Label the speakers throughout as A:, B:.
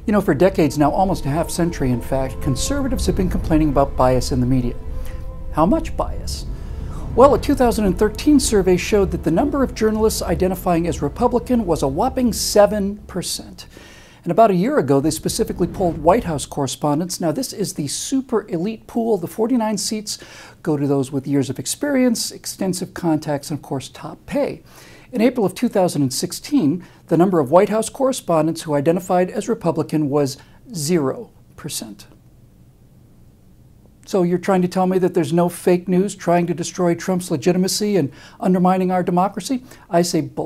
A: You know, for decades now, almost a half century in fact, conservatives have been complaining about bias in the media. How much bias? Well, a 2013 survey showed that the number of journalists identifying as Republican was a whopping 7%. And about a year ago, they specifically polled White House correspondents. Now, this is the super elite pool. The 49 seats go to those with years of experience, extensive contacts, and of course, top pay. In April of 2016, the number of White House correspondents who identified as Republican was 0%. So you're trying to tell me that there's no fake news trying to destroy Trump's legitimacy and undermining our democracy? I say bull.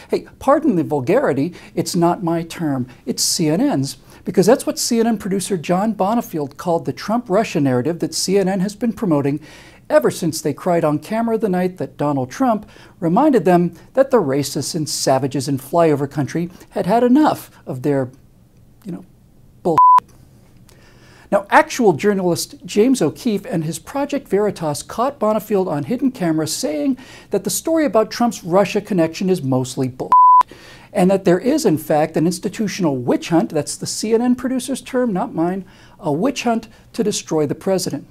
A: Hey, pardon the vulgarity, it's not my term, it's CNN's, because that's what CNN producer John Bonifield called the Trump-Russia narrative that CNN has been promoting ever since they cried on camera the night that Donald Trump reminded them that the racists and savages in flyover country had had enough of their, bull. Now, actual journalist James O'Keefe and his Project Veritas caught Bonifield on hidden camera saying that the story about Trump's Russia connection is mostly bull, and that there is, in fact, an institutional witch hunt, that's the CNN producer's term, not mine, a witch hunt to destroy the president.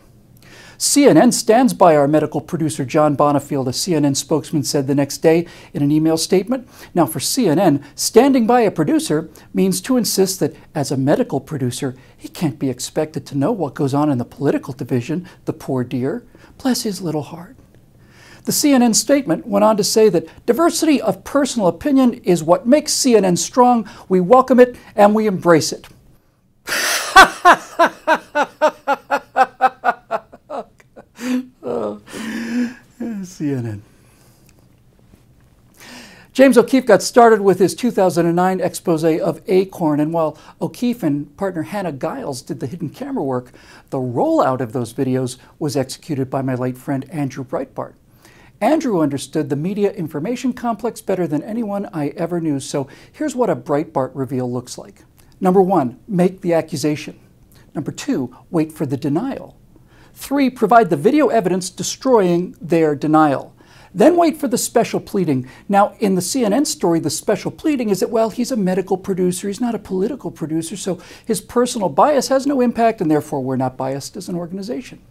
A: CNN stands by our medical producer John Bonifield, a CNN spokesman said the next day in an email statement. Now, for CNN, standing by a producer means to insist that as a medical producer, he can't be expected to know what goes on in the political division, the poor dear. Bless his little heart. The CNN statement went on to say that diversity of personal opinion is what makes CNN strong. We welcome it and we embrace it. CNN. James O'Keefe got started with his 2009 expose of Acorn, and while O'Keefe and partner Hannah Giles did the hidden camera work, the rollout of those videos was executed by my late friend Andrew Breitbart. Andrew understood the media information complex better than anyone I ever knew, so here's what a Breitbart reveal looks like. Number 1, make the accusation. Number 2, wait for the denial. 3, provide the video evidence destroying their denial. Then wait for the special pleading. Now, in the CNN story, the special pleading is that, well, he's a medical producer, he's not a political producer, so his personal bias has no impact, and therefore we're not biased as an organization.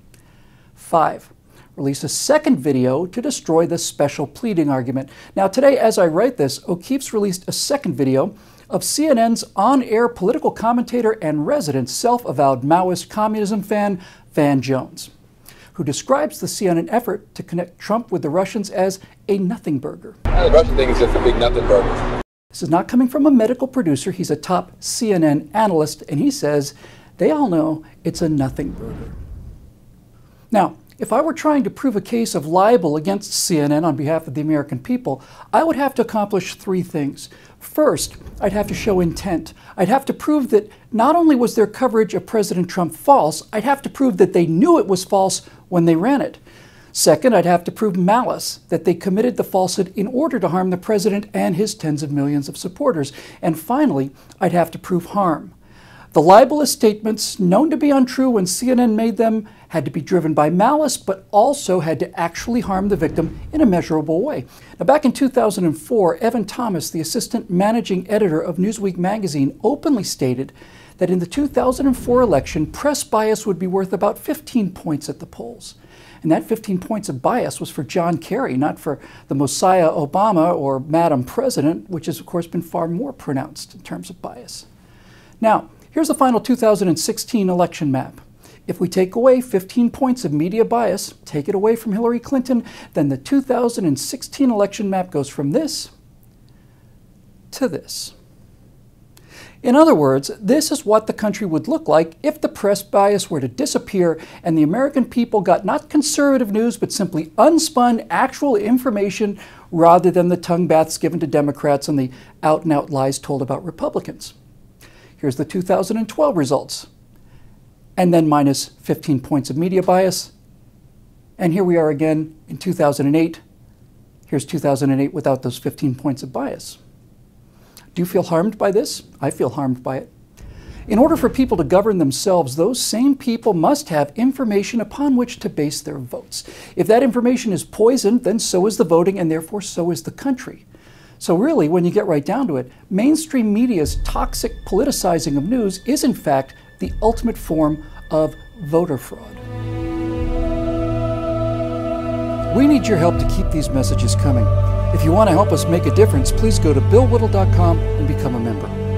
A: 5, release a second video to destroy the special pleading argument. Now, today, as I write this, O'Keefe's released a second video of CNN's on-air political commentator and resident self-avowed Maoist communism fan, Van Jones, who describes the CNN effort to connect Trump with the Russians as a nothing burger.
B: The Russian thing is just a big nothing burger.
A: This is not coming from a medical producer. He's a top CNN analyst, and he says they all know it's a nothing burger. Now, if I were trying to prove a case of libel against CNN on behalf of the American people, I would have to accomplish 3 things. First, I'd have to show intent. I'd have to prove that not only was their coverage of President Trump false, I'd have to prove that they knew it was false when they ran it. Second, I'd have to prove malice, that they committed the falsehood in order to harm the president and his tens of millions of supporters. And finally, I'd have to prove harm. The libelous statements, known to be untrue when CNN made them, had to be driven by malice, but also had to actually harm the victim in a measurable way. Now, back in 2004, Evan Thomas, the assistant managing editor of Newsweek magazine, openly stated that in the 2004 election, press bias would be worth about 15 points at the polls. And that 15 points of bias was for John Kerry, not for the Messiah Obama or Madam President, which has, of course, been far more pronounced in terms of bias. Now, here's the final 2016 election map. If we take away 15 points of media bias, take it away from Hillary Clinton, then the 2016 election map goes from this to this. In other words, this is what the country would look like if the press bias were to disappear and the American people got not conservative news, but simply unspun actual information rather than the tongue baths given to Democrats and the out-and-out lies told about Republicans. Here's the 2012 results. And then minus 15 points of media bias. And here we are again in 2008. Here's 2008 without those 15 points of bias. Do you feel harmed by this? I feel harmed by it. In order for people to govern themselves, those same people must have information upon which to base their votes. If that information is poisoned, then so is the voting, and therefore so is the country. So really, when you get right down to it, mainstream media's toxic politicizing of news is in fact the ultimate form of voter fraud. We need your help to keep these messages coming. If you want to help us make a difference, please go to billwhittle.com and become a member.